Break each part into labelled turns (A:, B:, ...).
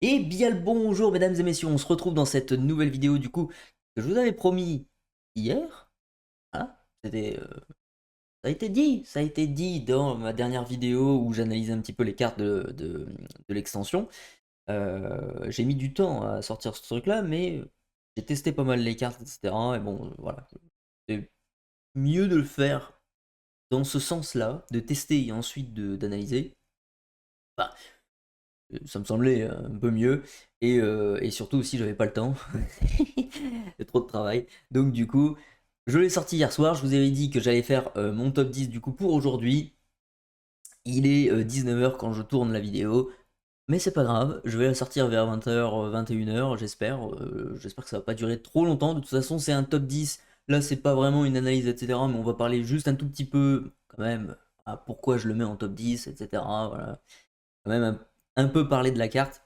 A: Et bien le bonjour mesdames et messieurs, on se retrouve dans cette nouvelle vidéo du coup que je vous avais promis hier. Voilà, ça a été dit dans ma dernière vidéo où j'analysais un petit peu les cartes de l'extension. J'ai mis du temps à sortir ce truc là, mais j'ai testé pas mal les cartes, etc. Et bon, voilà, c'est mieux de le faire dans ce sens-là, de tester et ensuite d'analyser. Enfin, ça me semblait un peu mieux. Et surtout aussi, j'avais pas le temps. Trop de travail. Donc du coup, je l'ai sorti hier soir. Je vous avais dit que j'allais faire mon top 10 du coup pour aujourd'hui. Il est 19h quand je tourne la vidéo. Mais c'est pas grave, je vais la sortir vers 20h, 21h, j'espère. J'espère que ça va pas durer trop longtemps. De toute façon, c'est un top 10. Là, c'est pas vraiment une analyse, etc. Mais on va parler juste un tout petit peu, quand même, à pourquoi je le mets en top 10, etc. Voilà. Quand même un peu parler de la carte.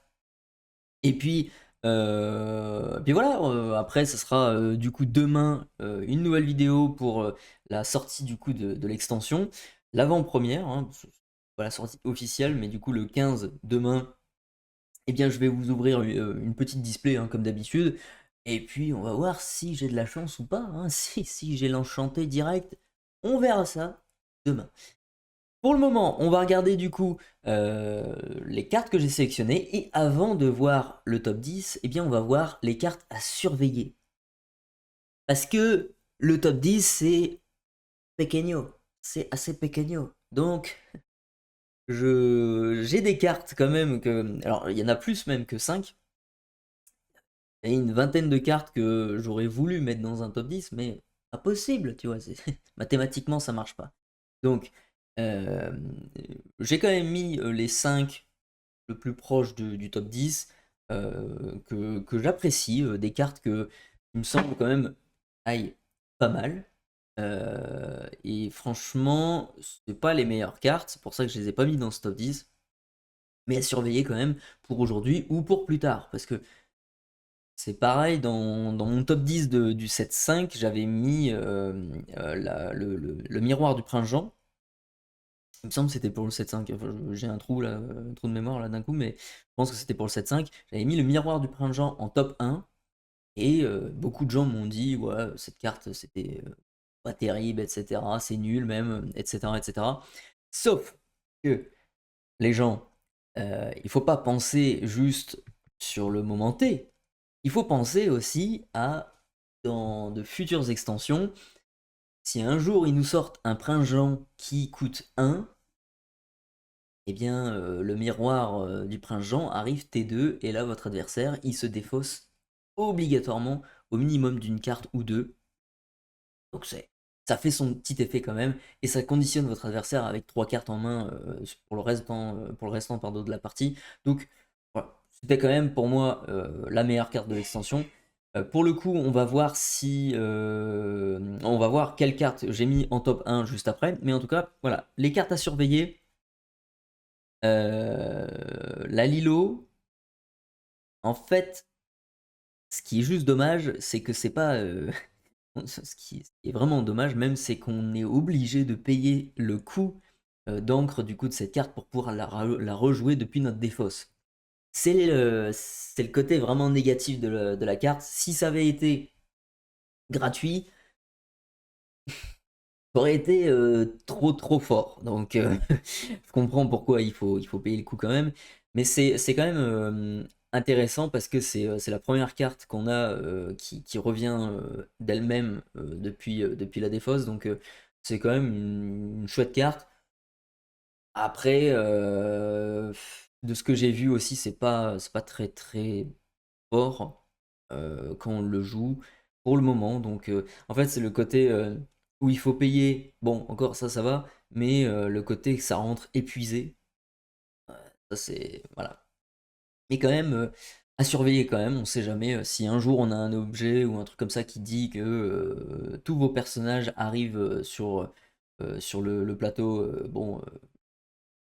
A: Et puis voilà, après ça sera du coup demain une nouvelle vidéo pour la sortie du coup de l'extension, l'avant-première, hein, c'est pas la sortie officielle, mais du coup le 15 demain, eh bien je vais vous ouvrir une petite display hein, comme d'habitude, et puis on va voir si j'ai de la chance ou pas, hein, si j'ai l'enchanté direct, on verra ça demain. Pour le moment, on va regarder du coup les cartes que j'ai sélectionnées et avant de voir le top 10, eh bien on va voir les cartes à surveiller. Parce que le top 10 c'est pequeño, c'est assez pequeño. Donc j'ai des cartes quand même que... Alors il y en a plus même que 5. Il y a une vingtaine de cartes que j'aurais voulu mettre dans un top 10, mais pas possible, tu vois. Mathématiquement ça marche pas. Donc euh, j'ai quand même mis les 5 le plus proche du top 10 que j'apprécie, des cartes qui me semblent quand même aïe, pas mal. Et franchement, c'est pas les meilleures cartes, c'est pour ça que je les ai pas mis dans ce top 10, mais à surveiller quand même pour aujourd'hui ou pour plus tard, parce que c'est pareil, dans mon top 10 du 7-5, j'avais mis le miroir du prince Jean. Il me semble que c'était pour le 7-5. Enfin, j'ai un trou là, un trou de mémoire là d'un coup, mais je pense que c'était pour le 7-5. J'avais mis le miroir du printemps en top 1 et beaucoup de gens m'ont dit ouais, cette carte c'était pas terrible, etc. C'est nul même, etc., etc. Sauf que les gens, il faut pas penser juste sur le moment T. Il faut penser aussi à dans de futures extensions. Si un jour ils nous sortent un prince Jean qui coûte 1, eh bien, le miroir du prince Jean arrive T2 et là, votre adversaire, il se défausse obligatoirement au minimum d'une carte ou deux. Donc ça fait son petit effet quand même et ça conditionne votre adversaire avec trois cartes en main pour le restant pardon, de la partie. Donc voilà, c'était quand même pour moi la meilleure carte de l'extension. Pour le coup, on va voir si on va voir quelle carte j'ai mis en top 1 juste après. Mais en tout cas, voilà, les cartes à surveiller. La Lilo, en fait, ce qui est juste dommage, c'est que c'est pas. Ce qui est vraiment dommage, même, c'est qu'on est obligé de payer le coût d'encre du coup de cette carte pour pouvoir la rejouer depuis notre défausse. C'est le côté vraiment négatif de la carte. Si ça avait été gratuit, ça aurait été trop fort. Donc je comprends pourquoi il faut payer le coup quand même. Mais c'est quand même intéressant parce que c'est la première carte qu'on a qui revient d'elle-même depuis la défausse. Donc c'est quand même une chouette carte. Après, de ce que j'ai vu aussi, c'est pas très fort quand on le joue pour le moment. Donc en fait, c'est le côté où il faut payer. Bon, encore ça va, mais le côté que ça rentre épuisé, ça c'est voilà. Mais quand même, à surveiller quand même. On sait jamais si un jour on a un objet ou un truc comme ça qui dit que tous vos personnages arrivent sur le plateau, bon,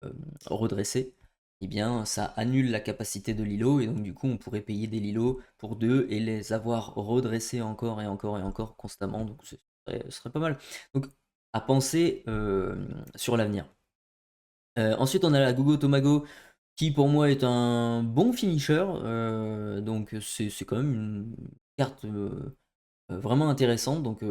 A: euh, redressé, eh bien ça annule la capacité de l'îlot et donc du coup on pourrait payer des lilos pour deux et les avoir redressés encore et encore et encore constamment. Donc ce serait pas mal. Donc à penser sur l'avenir. Ensuite on a la Gogo Tomago. qui pour moi est un bon finisher, donc c'est quand même une carte, vraiment intéressante, donc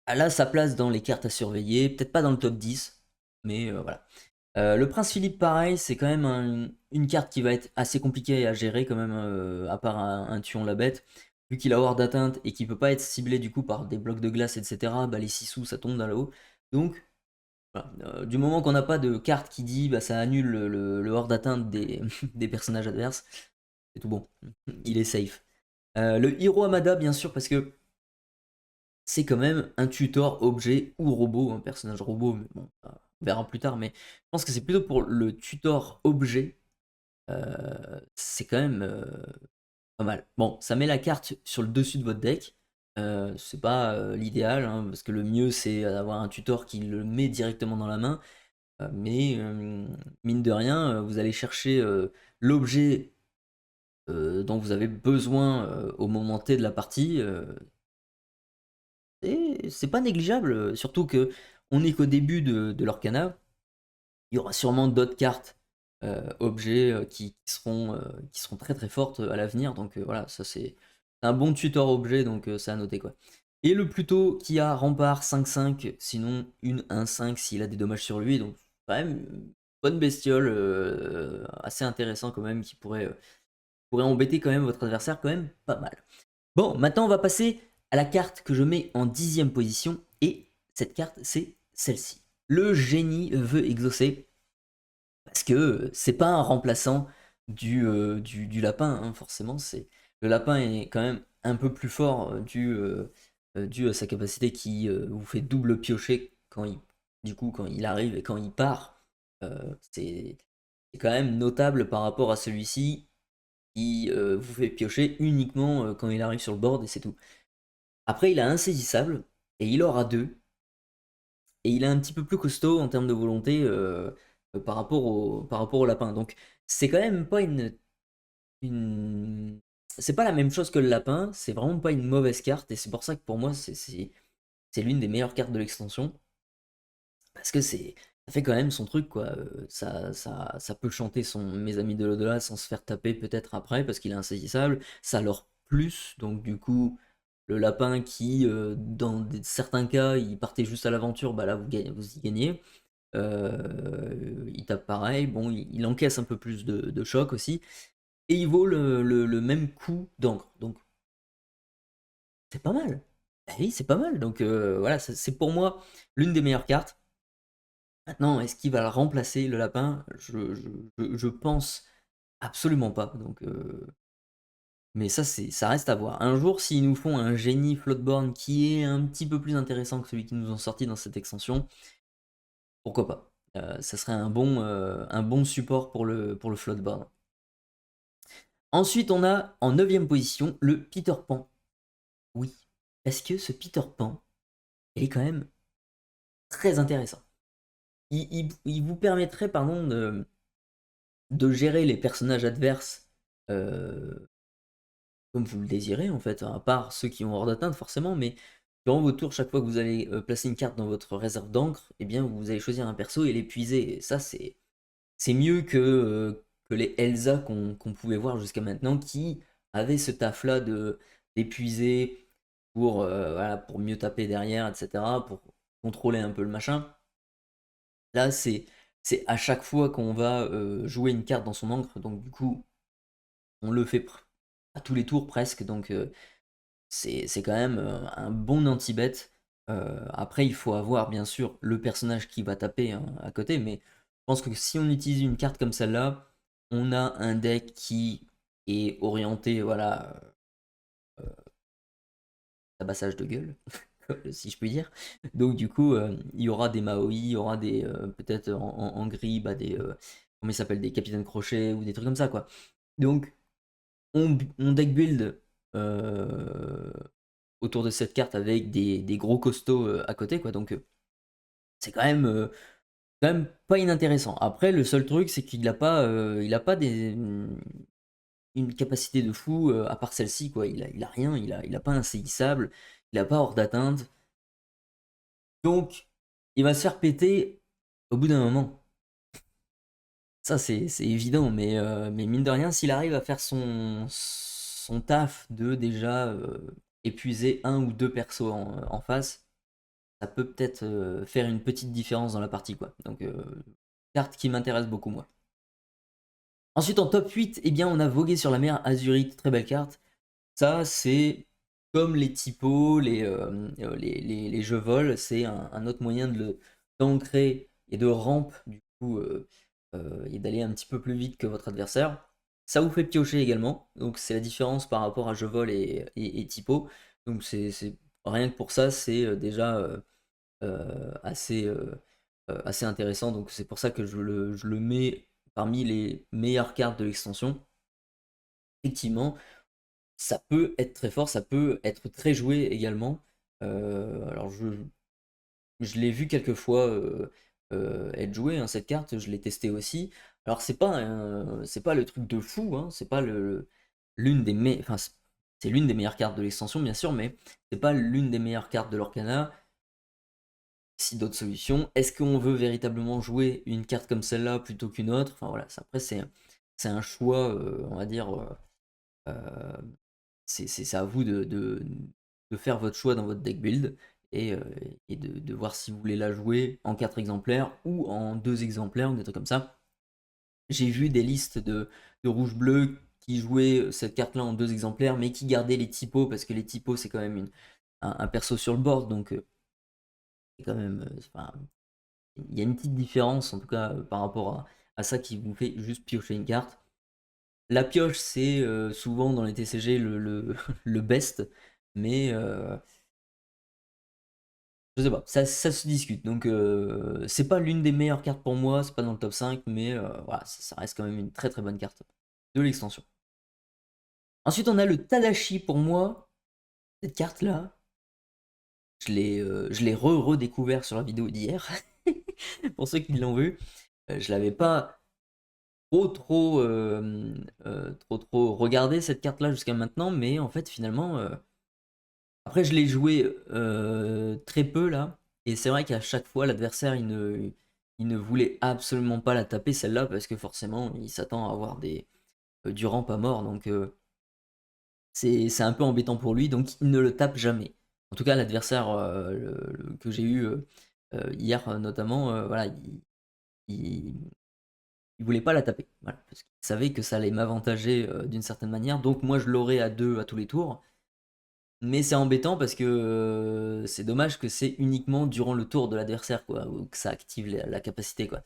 A: elle a sa place dans les cartes à surveiller, peut-être pas dans le top 10, mais voilà. Le Prince Philippe, pareil, c'est quand même une carte qui va être assez compliquée à gérer quand même, à part un Tuon la bête. Vu qu'il a hors d'atteinte et qu'il peut pas être ciblé du coup par des blocs de glace, etc., bah les 6 sous ça tombe dans le haut. Donc, voilà, du moment qu'on n'a pas de carte qui dit bah ça annule le hors d'atteinte des, des personnages adverses, c'est tout bon. Il est safe. Le Hiro Amada, bien sûr, parce que c'est quand même un tutor objet ou robot, un personnage robot, mais bon, on verra plus tard, mais je pense que c'est plutôt pour le tutor objet, c'est quand même pas mal. Bon, ça met la carte sur le dessus de votre deck, c'est pas l'idéal, hein, parce que le mieux c'est d'avoir un tutor qui le met directement dans la main, mais mine de rien, vous allez chercher l'objet dont vous avez besoin au moment T de la partie, et c'est pas négligeable, surtout que on n'est qu'au début de l'Orcana. Il y aura sûrement d'autres cartes, objets qui seront très très fortes à l'avenir. Donc voilà, ça c'est un bon tutor objet, donc c'est à noter quoi. Et le Pluto qui a rempart 5-5, sinon une 1-5 s'il a des dommages sur lui. Donc quand même une bonne bestiole, assez intéressant quand même, qui pourrait embêter quand même votre adversaire quand même pas mal. Bon, maintenant on va passer à la carte que je mets en 10e position, et cette carte c'est celle-ci. Le génie veut exaucer, parce que c'est pas un remplaçant du lapin, hein, forcément. Le lapin est quand même un peu plus fort, dû à sa capacité qui vous fait double piocher quand il arrive et quand il part. C'est quand même notable par rapport à celui-ci qui vous fait piocher uniquement quand il arrive sur le board, et c'est tout. Après, il a insaisissable, et il aura deux, et il est un petit peu plus costaud en termes de volonté par rapport au lapin. Donc c'est quand même pas c'est pas la même chose que le lapin, c'est vraiment pas une mauvaise carte, et c'est pour ça que pour moi c'est l'une des meilleures cartes de l'extension, parce que ça fait quand même son truc quoi. Ça peut chanter Mes amis de l'au-delà sans se faire taper peut-être après, parce qu'il est insaisissable, ça leur plus, donc du coup le lapin qui, dans certains cas, il partait juste à l'aventure, bah là vous y gagnez. Il tape pareil, bon, il encaisse un peu plus de choc aussi, et il vaut le même coût d'encre. Donc c'est pas mal. Ah oui, c'est pas mal. Donc voilà, c'est pour moi l'une des meilleures cartes. Maintenant, est-ce qu'il va remplacer le lapin? Je pense absolument pas. Donc, mais ça reste à voir. Un jour, s'ils nous font un génie Floatborn qui est un petit peu plus intéressant que celui qu'ils nous ont sorti dans cette extension, pourquoi pas? Ça serait un bon support pour le Floatborn. Ensuite, on a en 9e position le Peter Pan. Oui, parce que ce Peter Pan, il est quand même très intéressant. Il vous permettrait, pardon, de gérer les personnages adverses euh, comme vous le désirez, en fait, à part ceux qui ont hors d'atteinte forcément, mais durant vos tours, chaque fois que vous allez placer une carte dans votre réserve d'encre, eh bien, vous allez choisir un perso et l'épuiser. Et ça, c'est mieux que les Elsa qu'on pouvait voir jusqu'à maintenant, qui avaient ce taf-là d'épuiser voilà, pour mieux taper derrière, etc., pour contrôler un peu le machin. Là, c'est à chaque fois qu'on va jouer une carte dans son encre, donc du coup, on le fait à tous les tours presque, donc c'est quand même un bon anti-bet. Après, il faut avoir bien sûr le personnage qui va taper hein, à côté, mais je pense que si on utilise une carte comme celle-là, on a un deck qui est orienté, voilà, tabassage de gueule, si je puis dire. Donc du coup, il y aura des Maoi, il y aura des peut-être en gris, bah, des comment ils s'appellent, des capitaines crochets ou des trucs comme ça quoi. Donc on deck build euh, autour de cette carte avec des gros costauds à côté quoi. Donc c'est quand même pas inintéressant. Après, le seul truc, c'est il a pas une capacité de fou à part celle-ci quoi. Il a rien, il a pas insaisissable, il a pas hors d'atteinte. Donc, il va se faire péter au bout d'un moment. Ça, c'est évident, mais mine de rien, s'il arrive à faire son taf de déjà épuiser un ou deux persos en face, ça peut peut-être faire une petite différence dans la partie, quoi. Donc, carte qui m'intéresse beaucoup, moi. Ensuite, en top 8, eh bien, on a Voguer sur la mer Azurite, très belle carte. Ça, c'est comme les typos, les jeux vol, c'est un autre moyen d'ancrer et de rampe, du coup, et d'aller un petit peu plus vite que votre adversaire. Ça vous fait piocher également, donc c'est la différence par rapport à jeu vol et typo. Donc c'est rien que pour ça, c'est déjà assez, assez intéressant. Donc c'est pour ça que je le mets parmi les meilleures cartes de l'extension. Effectivement, ça peut être très fort, ça peut être très joué également. Alors je l'ai vu quelques fois être joué, hein, cette carte, je l'ai testé aussi. Alors c'est pas le truc de fou, hein, c'est pas l'une des enfin, c'est l'une des meilleures cartes de l'extension bien sûr, mais c'est pas l'une des meilleures cartes de l'Orcana. Si d'autres solutions, est-ce qu'on veut véritablement jouer une carte comme celle-là plutôt qu'une autre? Enfin voilà, après c'est un choix, on va dire. Euh, c'est à vous de faire votre choix dans votre deck build et de voir si vous voulez la jouer en 4 exemplaires ou en 2 exemplaires ou des trucs comme ça. J'ai vu des listes de rouge-bleu qui jouaient cette carte-là en 2 exemplaires mais qui gardaient les typos parce que les typos c'est quand même un perso sur le board donc c'est quand même. Enfin, il y a une petite différence en tout cas par rapport à ça qui vous fait juste piocher une carte. La pioche, c'est souvent dans les TCG le best, mais je sais pas, ça se discute. Donc, c'est pas l'une des meilleures cartes pour moi, c'est pas dans le top 5, mais voilà, ça reste quand même une très très bonne carte de l'extension. Ensuite, on a le Tadashi pour moi. Cette carte-là, je l'ai redécouvert sur la vidéo d'hier. Pour ceux qui l'ont vu, je l'avais pas trop regardé cette carte-là jusqu'à maintenant, mais en fait, finalement. Après, je l'ai joué très peu là, et c'est vrai qu'à chaque fois, l'adversaire il ne voulait absolument pas la taper celle-là parce que forcément, il s'attend à avoir du ramp à mort, donc c'est un peu embêtant pour lui, donc il ne le tape jamais. En tout cas, l'adversaire que j'ai eu hier notamment, voilà, il, il voulait pas la taper, voilà, parce qu'il savait que ça allait m'avantager d'une certaine manière, donc moi je l'aurais à 2 à tous les tours. Mais c'est embêtant parce que c'est dommage que c'est uniquement durant le tour de l'adversaire quoi, que ça active la capacité quoi.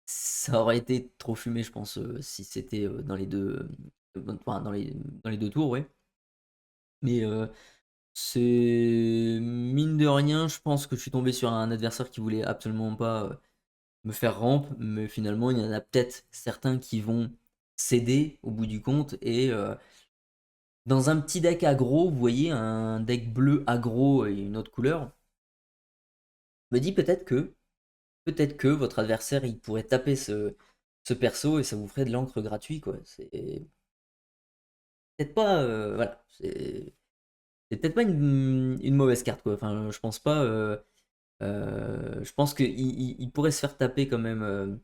A: Ça aurait été trop fumé je pense si c'était dans les deux enfin, dans les deux tours ouais. Mais c'est mine de rien, je pense que je suis tombé sur un adversaire qui voulait absolument pas me faire ramp, mais finalement il y en a peut-être certains qui vont céder au bout du compte et dans un petit deck aggro, vous voyez un deck bleu aggro et une autre couleur, me dit peut-être que votre adversaire il pourrait taper ce perso et ça vous ferait de l'encre gratuit quoi. C'est peut-être pas voilà, c'est peut-être pas une mauvaise carte quoi. Enfin, je pense pas. Je pense qu'il il pourrait se faire taper quand même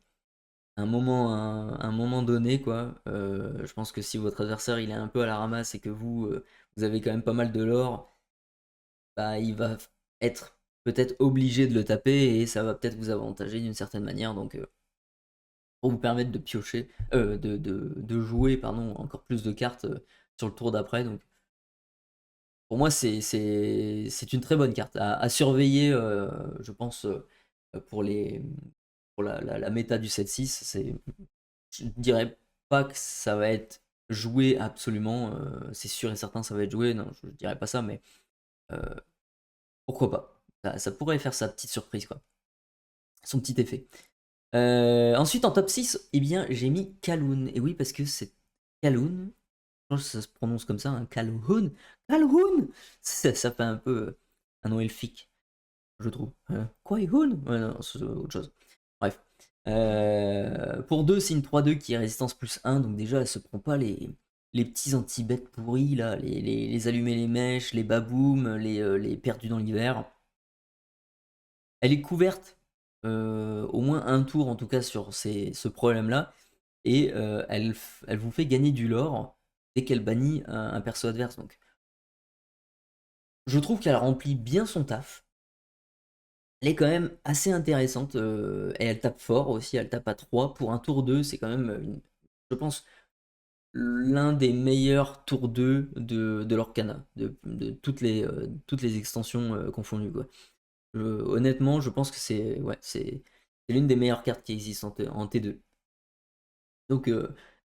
A: un moment donné quoi. Je pense que si votre adversaire il est un peu à la ramasse et que vous avez quand même pas mal de l'or, bah, il va être peut-être obligé de le taper et ça va peut-être vous avantager d'une certaine manière. Donc, pour vous permettre de piocher, de jouer pardon, encore plus de cartes sur le tour d'après. Donc, pour moi, c'est une très bonne carte à surveiller, je pense, pour, pour la méta du 7-6. Je ne dirais pas que ça va être joué absolument, c'est sûr et certain ça va être joué, non, je ne dirais pas ça, mais euh, pourquoi pas. Ça pourrait faire sa petite surprise, quoi. Son petit effet. Ensuite, en top 6, eh bien, j'ai mis Kaloun. Et oui, parce que c'est Kaloun. Je pense que ça se prononce comme ça, hein, Calhoun. Calhoun ça fait un peu un nom elfique, je trouve. Quaihoun ouais, non, c'est autre chose. Bref. Pour 2, c'est une 3-2 qui est résistance plus 1. Donc déjà, elle se prend pas les petits anti-bêtes pourris, là. Les allumer les mèches, les baboumes, les perdus dans l'hiver. Elle est couverte au moins un tour en tout cas sur ce problème-là, et elle vous fait gagner du lore dès qu'elle bannit un perso adverse. Donc je trouve qu'elle remplit bien son taf. Elle est quand même assez intéressante, et elle tape fort aussi, elle tape à 3 pour un tour 2, c'est quand même, je pense, l'un des meilleurs tours 2 de l'Orcana, de toutes les extensions confondues, quoi. Honnêtement, je pense que c'est ouais, c'est l'une des meilleures cartes qui existent en T2. Donc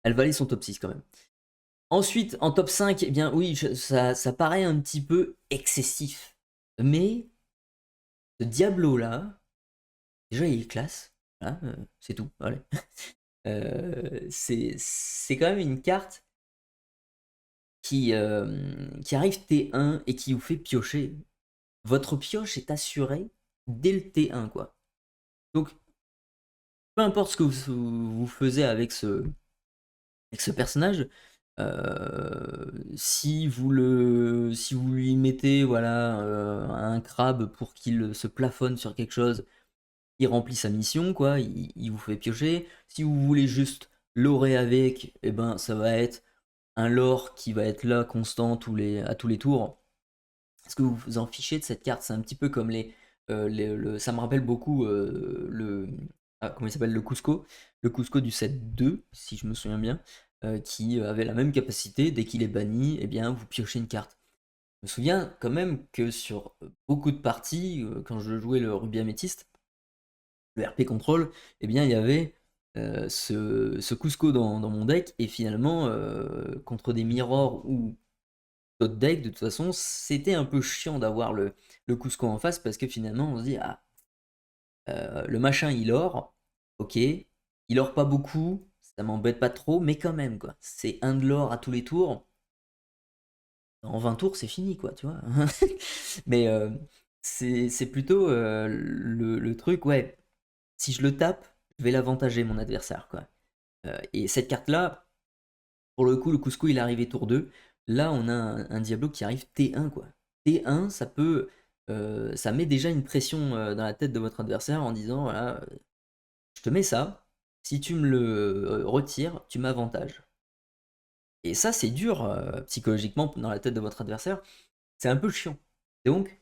A: elle valait son top 6 quand même. Ensuite, en top 5, eh bien oui, ça paraît un petit peu excessif. Mais ce Diablo-là, déjà il est classe. Voilà, c'est tout. Allez. C'est quand même une carte qui arrive T1 et qui vous fait piocher. Votre pioche est assurée dès le T1, quoi. Donc, peu importe ce que vous faisiez avec ce personnage, si vous lui mettez voilà, un crabe pour qu'il se plafonne sur quelque chose, il remplit sa mission, quoi, il vous fait piocher. Si vous voulez juste lorer avec, et ben ça va être un lore qui va être là constant à tous les tours. Est-ce que vous vous en fichez de cette carte? C'est un petit peu comme ça me rappelle beaucoup comment il s'appelle, le Cusco du set 2, si je me souviens bien, qui avait la même capacité. Dès qu'il est banni, eh bien vous piochez une carte. Je me souviens quand même que sur beaucoup de parties, quand je jouais le Ruby Améthyste, le RP Control, eh bien il y avait ce Cusco dans mon deck, et finalement, contre des mirrors ou d'autres decks, de toute façon, c'était un peu chiant d'avoir le Cusco en face, parce que finalement, on se dit, ah, le machin, il or, ok, il or pas beaucoup, ça m'embête pas trop, mais quand même, quoi. C'est un de l'or à tous les tours. En 20 tours, c'est fini, quoi, tu vois. Mais c'est plutôt le truc, ouais, si je le tape, je vais l'avantager, mon adversaire, quoi. Et cette carte-là, pour le coup, le Cusco, il est arrivé tour 2. Là, on a un Diablo qui arrive T1, quoi. T1, ça met déjà une pression dans la tête de votre adversaire en disant, voilà, je te mets ça, si tu me le retires, tu m'avantages. Et ça, c'est dur psychologiquement dans la tête de votre adversaire. C'est un peu chiant. Donc,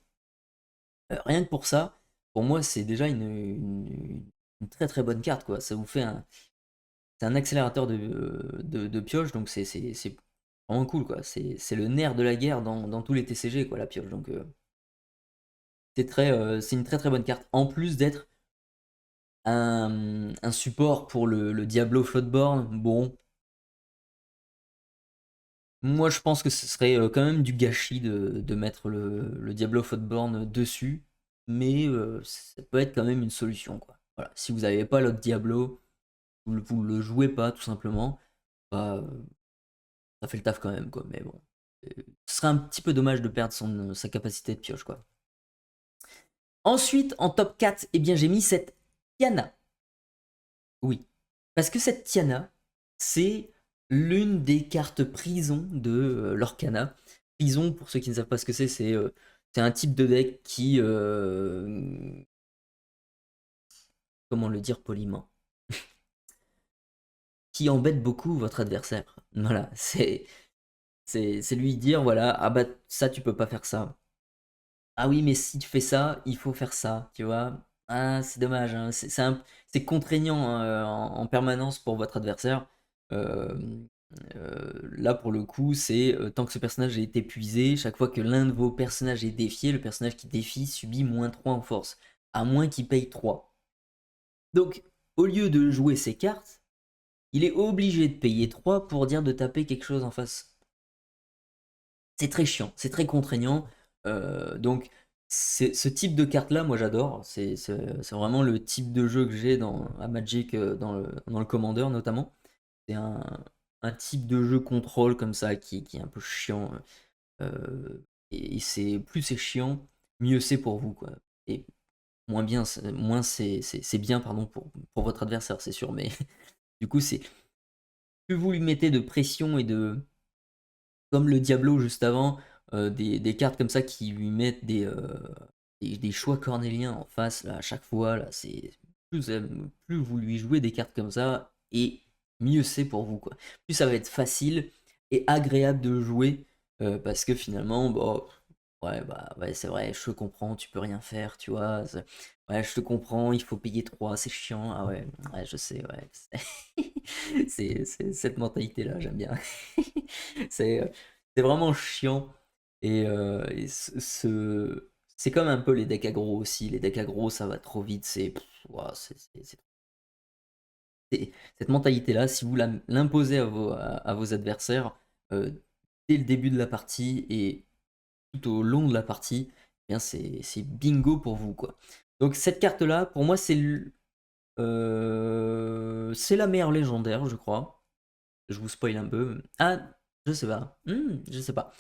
A: rien que pour ça, pour moi, c'est déjà une très très bonne carte, quoi. Ça vous fait c'est un accélérateur de pioche, donc c'est vraiment cool, quoi. C'est le nerf de la guerre dans tous les TCG, quoi, la pioche. Donc c'est une très très bonne carte. En plus d'être un support pour le Diablo Floodborn, bon, moi je pense que ce serait quand même du gâchis de mettre le Diablo Floodborn dessus, mais ça peut être quand même une solution, quoi. Voilà. Si vous n'avez pas l'autre Diablo, vous le jouez pas tout simplement, bah, ça fait le taf quand même, quoi. Mais bon, ce serait un petit peu dommage de perdre sa capacité de pioche, quoi. Ensuite, en top 4, eh bien, j'ai mis cette Tiana. Oui. Parce que cette Tiana, c'est l'une des cartes prison de l'Orcana. Prison, pour ceux qui ne savent pas ce que c'est un type de deck qui. Comment le dire poliment? Qui embête beaucoup votre adversaire. Voilà, c'est lui dire, voilà, ah bah ça tu peux pas faire ça. Ah oui, mais si tu fais ça, il faut faire ça, tu vois. Ah, c'est dommage, hein. C'est contraignant hein, en permanence pour votre adversaire. Euh, Là, pour le coup, c'est tant que ce personnage est épuisé, chaque fois que l'un de vos personnages est défié, le personnage qui défie subit -3 en force, à moins qu'il paye 3. Donc, au lieu de jouer ses cartes, il est obligé de payer 3 pour dire de taper quelque chose en face. C'est très chiant, c'est très contraignant. Donc, ce type de carte-là, moi j'adore. C'est vraiment le type de jeu que j'ai à Magic, dans le Commander notamment. C'est un type de jeu contrôle comme ça qui est un peu chiant. Et plus c'est chiant, mieux c'est pour vous, quoi. Et moins c'est bien pardon, pour votre adversaire, c'est sûr. Mais du coup, plus vous lui mettez de pression et comme le Diablo juste avant, des cartes comme ça qui lui mettent des choix cornéliens en face, là, à chaque fois, là, c'est plus vous lui jouez des cartes comme ça, et mieux c'est pour vous, quoi. Plus ça va être facile et agréable de jouer, parce que finalement, bon, ouais, bah, ouais, c'est vrai, je te comprends, tu peux rien faire, tu vois. Ouais, je te comprends, il faut payer 3 c'est chiant. Ah ouais, ouais, je sais, ouais. C'est cette mentalité-là, j'aime bien. C'est c'est vraiment chiant. Et c'est comme un peu les decks aggro aussi. Les decks aggro, ça va trop vite. Ouah, cette mentalité-là, si vous l'imposez à vos adversaires euh, dès le début de la partie et tout au long de la partie, eh bien c'est bingo pour vous, quoi. Donc cette carte-là, pour moi, c'est la meilleure légendaire, je crois. Je vous spoil un peu. Ah, je sais pas. Je sais pas.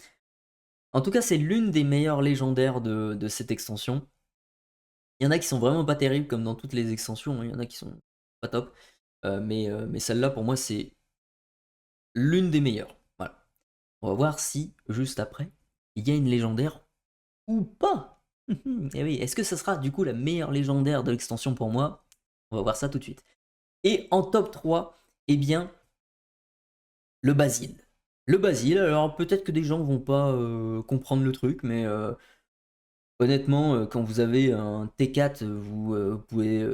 A: En tout cas, c'est l'une des meilleures légendaires de cette extension. Il y en a qui sont vraiment pas terribles, comme dans toutes les extensions, hein. Il y en a qui sont pas top. Mais celle-là, pour moi, c'est l'une des meilleures. Voilà. On va voir si, juste après, il y a une légendaire ou pas. Et oui, est-ce que ça sera du coup la meilleure légendaire de l'extension pour moi? On va voir ça tout de suite. Et en top 3, eh bien, le Basile. Le Basile, alors peut-être que des gens vont pas comprendre le truc, mais honnêtement, quand vous avez un T4, vous pouvez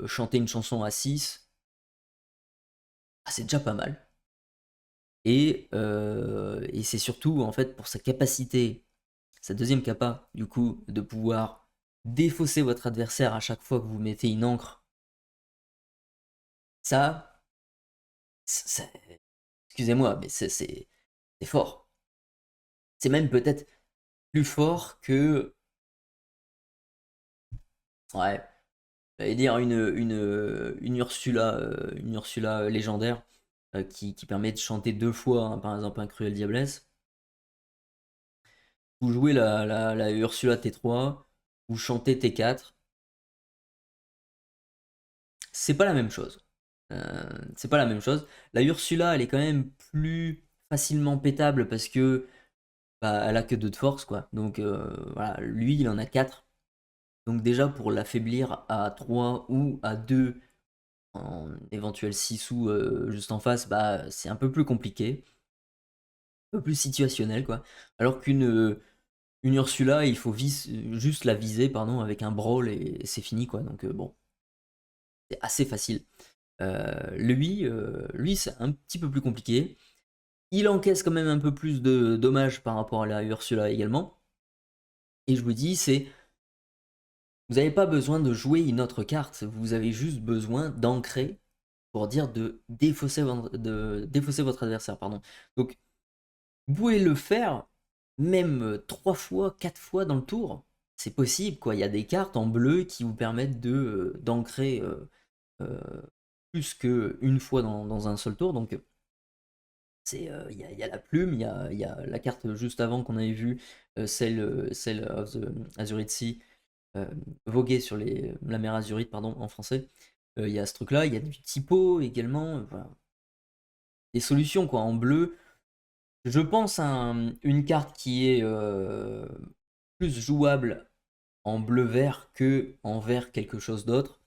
A: chanter une chanson à 6, ah, c'est déjà pas mal. Et c'est surtout, en fait, pour sa capacité, sa deuxième capa, du coup, de pouvoir défausser votre adversaire à chaque fois que vous mettez une encre. Ça, excusez-moi, mais c'est fort. C'est même peut-être plus fort que, ouais, j'allais dire une Ursula légendaire qui permet de chanter 2 fois, hein, par exemple un Cruel Diablesse. Vous jouez la Ursula T3, vous chantez T4, c'est pas la même chose. C'est pas la même chose. La Ursula, elle est quand même plus facilement pétable parce que bah, elle a que 2 de force, quoi. Donc voilà, lui, il en a 4. Donc déjà, pour l'affaiblir à 3 ou à 2 en éventuel 6 ou juste en face, bah, c'est un peu plus compliqué. Un peu plus situationnel, quoi. Alors une Ursula, il faut juste la viser, pardon, avec un brawl et c'est fini, quoi. Donc bon, c'est assez facile. Lui c'est un petit peu plus compliqué. Il encaisse quand même un peu plus de dommages par rapport à la Ursula également. Et je vous dis, vous n'avez pas besoin de jouer une autre carte, vous avez juste besoin d'ancrer pour dire de défausser votre adversaire. Pardon. Donc, vous pouvez le faire même 3 fois, 4 fois dans le tour. C'est possible, quoi. Il y a des cartes en bleu qui vous permettent d'ancrer euh, plus qu'une fois dans un seul tour. Donc, il y a la plume, il y a la carte juste avant qu'on avait vue, celle of the Azurid Sea, voguer sur la mer Azurite, pardon, en français. Il y a ce truc-là, il y a du typo également. Voilà. Des solutions, quoi, en bleu. Je pense à une carte qui est plus jouable en bleu-vert que en vert quelque chose d'autre.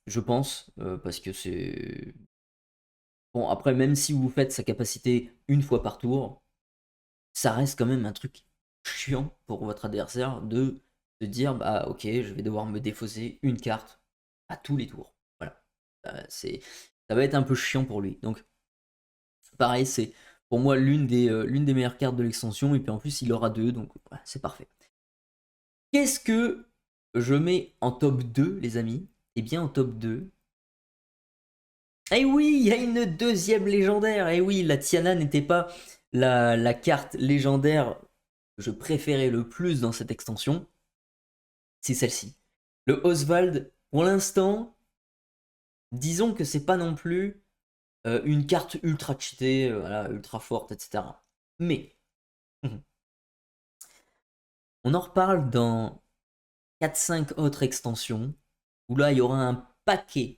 A: Je pense, parce que c'est... Bon, après, même si vous faites sa capacité une fois par tour, ça reste quand même un truc chiant pour votre adversaire de se dire, bah ok, je vais devoir me défausser une carte à tous les tours. Voilà. Ça va être un peu chiant pour lui. Donc, pareil, c'est pour moi l'une des meilleures cartes de l'extension, et puis en plus, il aura 2, donc voilà, c'est parfait. Qu'est-ce que je mets en top 2, les amis? Eh bien, en top 2, eh oui, il y a une deuxième légendaire. Eh oui, la Tiana n'était pas la carte légendaire que je préférais le plus dans cette extension. C'est celle-ci. Le Oswald, pour l'instant, disons que c'est pas non plus une carte ultra cheatée, voilà, ultra forte, etc. Mais, on en reparle dans 4-5 autres extensions, où là, il y aura un paquet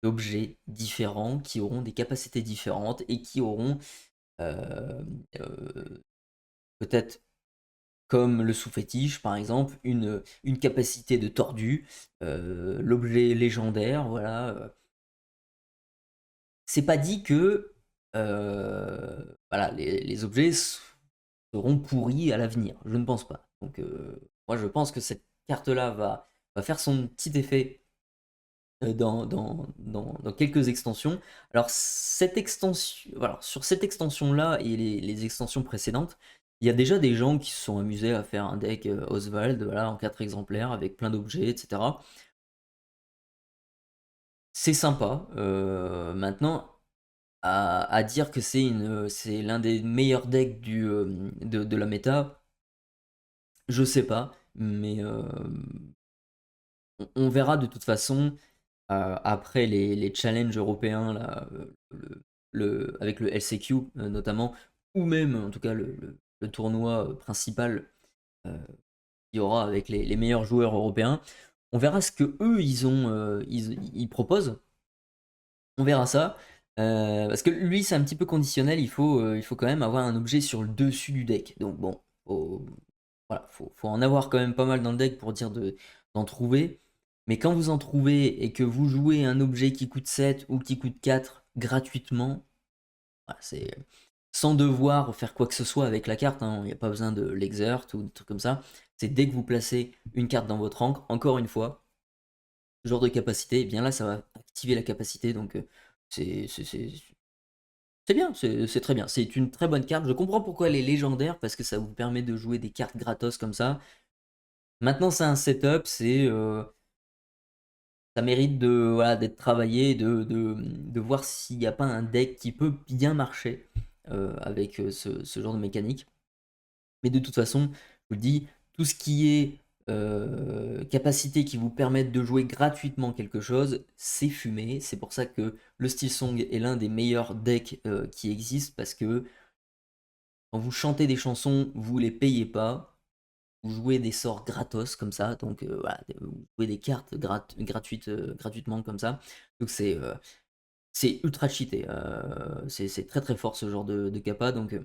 A: d'objets différents qui auront des capacités différentes et qui auront euh, peut-être comme le sous-fétiche par exemple, une capacité de tordu, l'objet légendaire, voilà. C'est pas dit que voilà, les objets seront pourris à l'avenir. Je ne pense pas. Donc, moi, je pense que cette carte-là va faire son petit effet dans quelques extensions. Alors, cette extension, voilà, sur cette extension-là et les extensions précédentes, il y a déjà des gens qui se sont amusés à faire un deck Oswald, voilà, en 4 exemplaires avec plein d'objets, etc. C'est sympa. Maintenant, à dire que c'est l'un des meilleurs decks de la méta, je sais pas, mais on verra de toute façon après les challenges européens là, avec le LCQ notamment, ou même en tout cas le tournoi principal qu'il y aura avec les meilleurs joueurs européens. On verra ce que eux ils proposent. On verra ça. Parce que lui, c'est un petit peu conditionnel. Il faut quand même avoir un objet sur le dessus du deck. Donc bon, voilà, faut en avoir quand même pas mal dans le deck pour dire d'en trouver. Mais quand vous en trouvez et que vous jouez un objet qui coûte 7 ou qui coûte 4 gratuitement, voilà, c'est sans devoir faire quoi que ce soit avec la carte. Il n'y a pas besoin de l'exert ou des trucs comme ça. C'est dès que vous placez une carte dans votre encre, encore une fois, ce genre de capacité, et bien là, ça va activer la capacité. Donc c'est c'est bien, c'est très bien. C'est une très bonne carte. Je comprends pourquoi elle est légendaire, parce que ça vous permet de jouer des cartes gratos comme ça. Maintenant, c'est un setup, ça mérite voilà, d'être travaillé, de voir s'il n'y a pas un deck qui peut bien marcher avec ce genre de mécanique. Mais de toute façon, je vous le dis, tout ce qui est capacité qui vous permettent de jouer gratuitement quelque chose, c'est fumé. C'est pour ça que le Steel Song est l'un des meilleurs decks qui existent, parce que quand vous chantez des chansons, vous les payez pas. Vous jouez des sorts gratos comme ça, donc voilà, vous jouez des cartes gratuites gratuitement comme ça. Donc c'est ultra cheaté. C'est très très fort ce genre de capa. Donc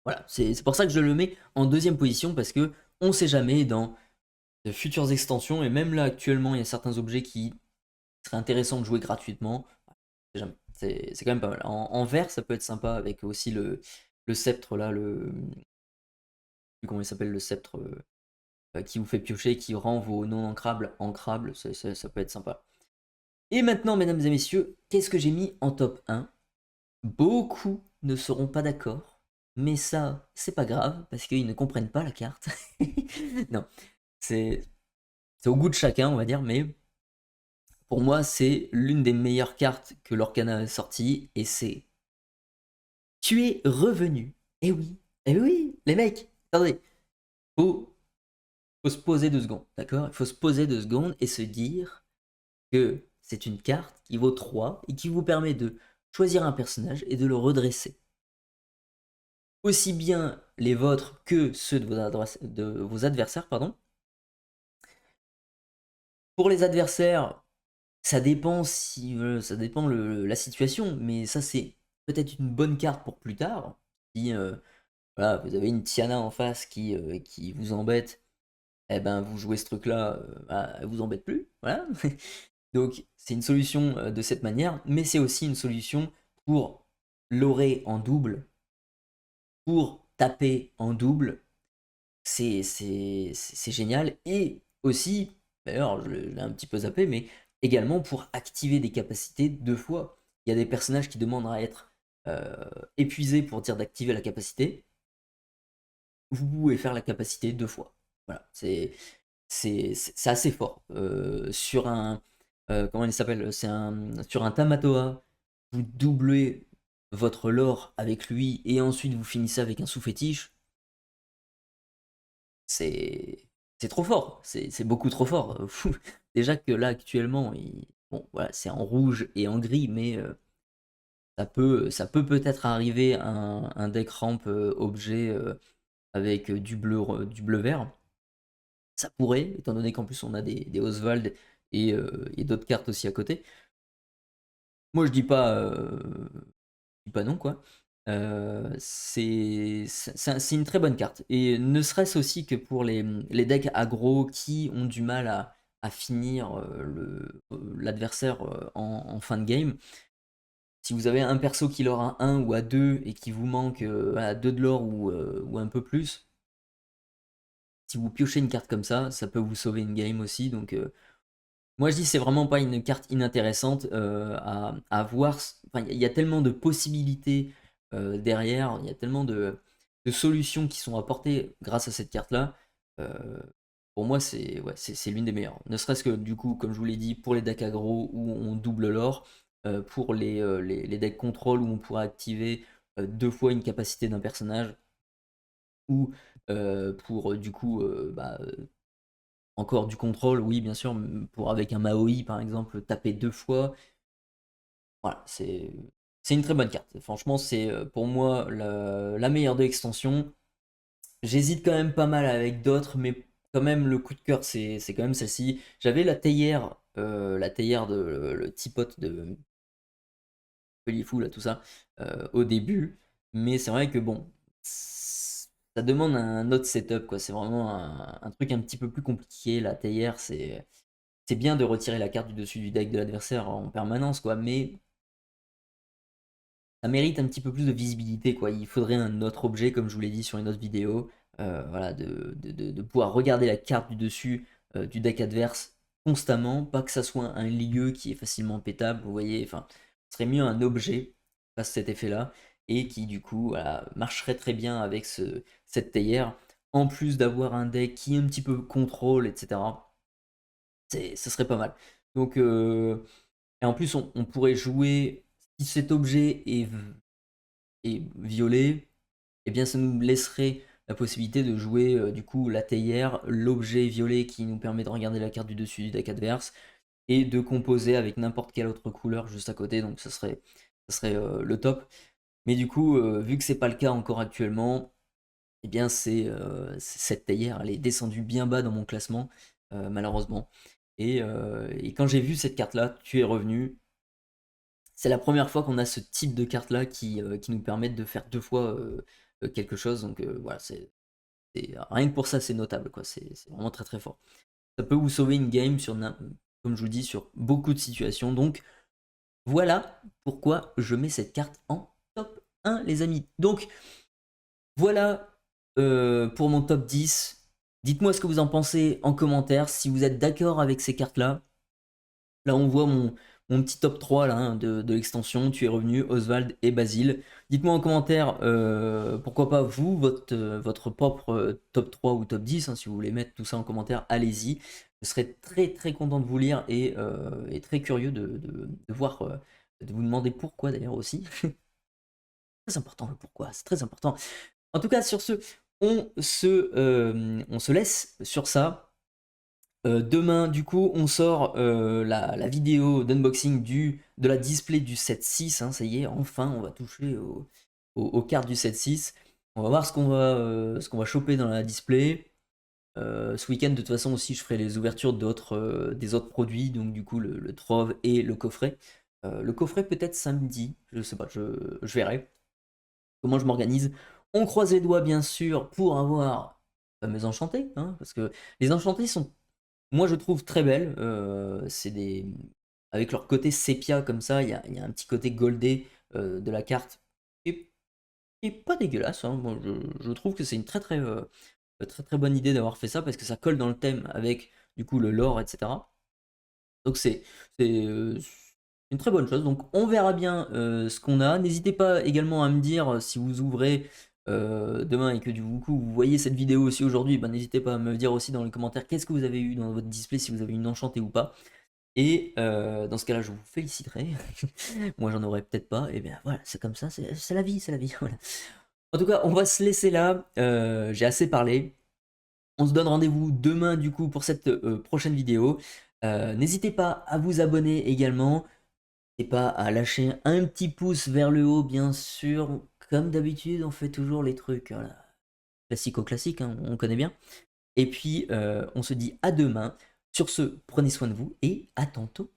A: voilà, c'est pour ça que je le mets en deuxième position, parce que on sait jamais dans de futures extensions, et même là actuellement il y a certains objets qui seraient intéressants de jouer gratuitement. On sait jamais. C'est quand même pas mal. En vert, ça peut être sympa avec aussi le sceptre là, comment il s'appelle, le sceptre qui vous fait piocher, qui rend vos non ancrables, ça peut être sympa. Et maintenant, mesdames et messieurs, qu'est-ce que j'ai mis en top 1? Beaucoup ne seront pas d'accord, mais ça, c'est pas grave, parce qu'ils ne comprennent pas la carte. Non, c'est au goût de chacun, on va dire, mais pour moi, c'est l'une des meilleures cartes que l'Orcana a sortie, et c'est Tu es revenu. Oui, eh oui, les mecs, attendez, faut, faut se poser 2 secondes, d'accord? Il faut se poser 2 secondes et se dire que c'est une carte qui vaut 3 et qui vous permet de choisir un personnage et de le redresser. Aussi bien les vôtres que ceux de vos adversaires, pardon. Pour les adversaires, ça dépend ça dépend la situation, mais ça c'est peut-être une bonne carte pour plus tard. Si voilà, vous avez une Tiana en face qui vous embête, eh ben vous jouez ce truc-là, bah, elle vous embête plus, voilà. Donc c'est une solution de cette manière, mais c'est aussi une solution pour l'aurer en double, pour taper en double. C'est génial. Et aussi, d'ailleurs, je l'ai un petit peu zappé, mais également pour activer des capacités 2 fois. Il y a des personnages qui demandent à être épuisés pour dire d'activer la capacité. Vous pouvez faire la capacité 2 fois. Voilà, c'est assez fort. Sur un. Comment il s'appelle? Sur un Tamatoa, vous doublez votre lore avec lui et ensuite vous finissez avec un sous-fétiche. C'est trop fort. C'est beaucoup trop fort. Déjà que là, actuellement, bon, voilà, c'est en rouge et en gris, mais ça peut peut-être arriver un deck ramp objet avec du bleu vert. Ça pourrait, étant donné qu'en plus on a des Oswald et d'autres cartes aussi à côté. Moi je dis pas non quoi. C'est une très bonne carte. Et ne serait-ce aussi que pour les decks aggro qui ont du mal à finir l'adversaire en fin de game. Si vous avez un perso qui lore à 1 ou à 2 et qui vous manque à 2 de lore ou un peu plus, si vous piochez une carte comme ça peut vous sauver une game aussi. Donc moi je dis c'est vraiment pas une carte inintéressante à voir. Enfin, il y a tellement de possibilités derrière, il y a tellement de solutions qui sont apportées grâce à cette carte là. Pour moi c'est l'une des meilleures. Ne serait-ce que du coup, comme je vous l'ai dit, pour les decks aggro où on double l'or, pour les decks contrôle où on pourra activer 2 fois une capacité d'un personnage, ou pour du coup encore du contrôle, oui bien sûr, pour avec un Maoi par exemple, taper 2 fois. Voilà, c'est une très bonne carte. Franchement, c'est pour moi la meilleure de l'extension. J'hésite quand même pas mal avec d'autres, mais quand même le coup de cœur c'est quand même celle-ci. J'avais la théière de le tipote de Pelifou là, tout ça, au début, mais c'est vrai que bon, ça demande un autre setup quoi. C'est vraiment un truc un petit peu plus compliqué. La théière, c'est bien de retirer la carte du dessus du deck de l'adversaire en permanence, quoi, mais ça mérite un petit peu plus de visibilité, quoi. Il faudrait un autre objet, comme je vous l'ai dit sur une autre vidéo, voilà, de pouvoir regarder la carte du dessus du deck adverse constamment, pas que ça soit un lieu qui est facilement pétable, vous voyez, enfin, ce serait mieux un objet qui fasse cet effet-là, et qui du coup voilà, marcherait très bien avec cette théière, en plus d'avoir un deck qui est un petit peu contrôle, etc. Ce serait pas mal. Donc, et en plus, on pourrait jouer, si cet objet est violet, eh bien ça nous laisserait la possibilité de jouer du coup la théière, l'objet violet qui nous permet de regarder la carte du dessus du deck adverse, et de composer avec n'importe quelle autre couleur juste à côté, donc ça serait le top. Mais du coup, vu que c'est pas le cas encore actuellement, eh bien cette théière, elle est descendue bien bas dans mon classement, malheureusement. Et quand j'ai vu cette carte-là, Tu es revenu, c'est la première fois qu'on a ce type de carte-là qui nous permettent de faire 2 fois quelque chose. Donc voilà, rien que pour ça, c'est notable, quoi. C'est vraiment très très fort. Ça peut vous sauver une game comme je vous dis, sur beaucoup de situations. Donc voilà pourquoi je mets cette carte en top 1, les amis. Donc voilà pour mon top 10. Dites-moi ce que vous en pensez en commentaire, si vous êtes d'accord avec ces cartes-là. Là, on voit mon petit top 3 là, hein, de l'extension. Tu es revenu, Oswald et Basile. Dites-moi en commentaire, pourquoi pas vous, votre propre top 3 ou top 10, hein, si vous voulez mettre tout ça en commentaire, allez-y. Je serais très très content de vous lire et très curieux de voir, de vous demander pourquoi d'ailleurs aussi. Très important le pourquoi, c'est très important. En tout cas, sur ce, on se laisse sur ça. Demain, du coup, on sort la vidéo d'unboxing de la display du 7.6. Hein, ça y est, enfin, on va toucher aux cartes du 7.6. On va voir ce qu'on va choper dans la display. Ce week-end, de toute façon, aussi, je ferai les ouvertures des autres produits, donc du coup, le Trove et le coffret. Le coffret, peut-être samedi, je sais pas, je verrai comment je m'organise. On croise les doigts, bien sûr, pour avoir mes enchantés, hein, parce que les enchantés sont, moi, je trouve très belles. C'est avec leur côté sépia comme ça, il y a un petit côté goldé de la carte qui est pas dégueulasse, hein. Moi, je trouve que c'est une très très, très très bonne idée d'avoir fait ça parce que ça colle dans le thème avec du coup le lore, etc. Donc c'est une très bonne chose. Donc on verra bien ce qu'on a. N'hésitez pas également à me dire si vous ouvrez demain et que du coup vous voyez cette vidéo aussi aujourd'hui, ben, n'hésitez pas à me dire aussi dans les commentaires qu'est-ce que vous avez eu dans votre display, si vous avez une enchantée ou pas. Et dans ce cas-là, je vous féliciterai. Moi, j'en aurais peut-être pas. Et bien voilà, c'est comme ça, c'est la vie, c'est la vie. Voilà. En tout cas, on va se laisser là. J'ai assez parlé. On se donne rendez-vous demain du coup pour cette prochaine vidéo. N'hésitez pas à vous abonner également. N'hésitez pas à lâcher un petit pouce vers le haut, bien sûr. Comme d'habitude, on fait toujours les trucs voilà, classico-classiques, hein, on connaît bien. Et puis, on se dit à demain. Sur ce, prenez soin de vous et à tantôt.